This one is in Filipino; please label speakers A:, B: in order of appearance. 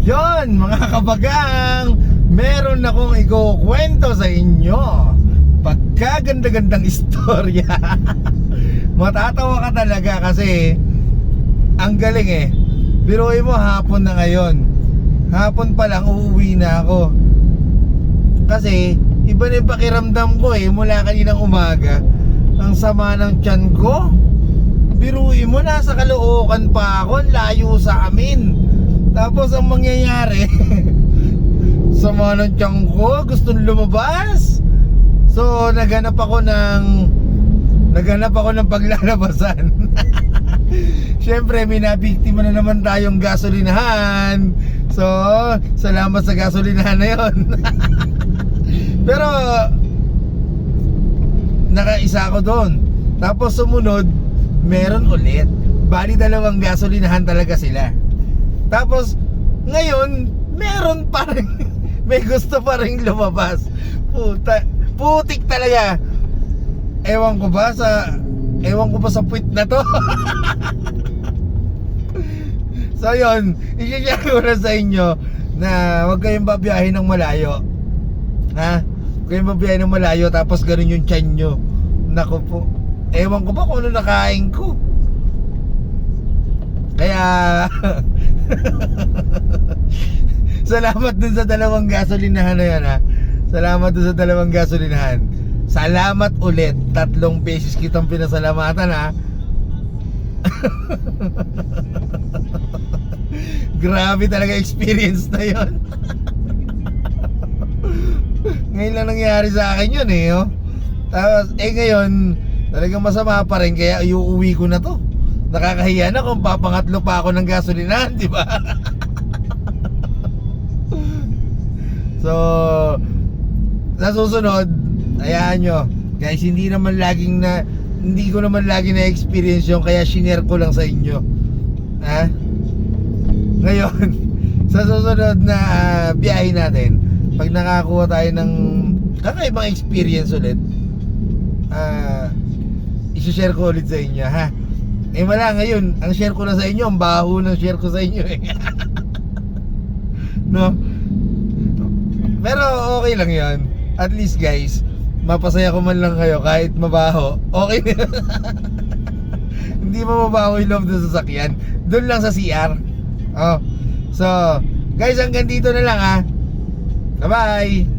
A: Yon mga kabagang, meron akong ikukwento sa inyo. Pagkaganda-gandang istorya. Matatawa ka talaga kasi ang galing eh. Biruin mo, hapon na ngayon. Hapon pa lang uuwi na ako. Kasi iba na yung pakiramdam ko eh. Mula kaninang umaga, ang sama ng tiyan ko. Biruin mo, nasa Caloocan pa ako, layo sa amin. Tapos ang mangyayari, sama ng tiyan ko, gustong lumabas. So naghanap ako ng paglalabasan. Siyempre may nabiktima na naman tayong gasolinahan. So salamat sa gasolinahan na yon. Pero nakaisa ako doon. Tapos sumunod, meron ulit. Bali dalawang gasolinahan talaga sila. Tapos ngayon meron pa rin. May gusto pa rin lumabas. Putik talaga. Ewan ko ba sa puwit na to. So yun, i-share ko na sa inyo na huwag kayong babiyahin ng malayo. Ha? Huwag kayong babiyahin ng malayo tapos ganun yung tiyan nyo. Naku po, ewan ko ba kung ano nakain ko. Kaya salamat dun sa dalawang gasolinahan na yan, ha. Salamat dun sa dalawang gasolinahan. Salamat ulit. 3 beses kitang pinasalamatan, ha. Grabe talaga experience na yon. Ngayon lang nangyari sa akin yun eh, oh. Tapos ngayon talagang masama pa rin, kaya iuwi ko na to. Nakakahiya na kung papangatlo pa ako ng gasolinahan, di ba? So sa susunod, hayaan nyo guys, hindi ko naman laging na-experience yun, kaya shinare ko lang sa inyo, ha? Ngayon sa susunod na biyahe natin, pag nakakuha tayo ng kakaibang experience ulit, i-share ko ulit sa inyo, ha? Wala, ngayon ang share ko na sa inyo, ang baho ng share ko sa inyo eh. No? Pero okay lang yan. At least guys, mapasaya ko man lang kayo kahit mabaho. Okay. Hindi mo mabaho yung loob ng sasakyan, doon lang sa CR. Oh. So guys, hanggang dito na lang, ha. Bye bye.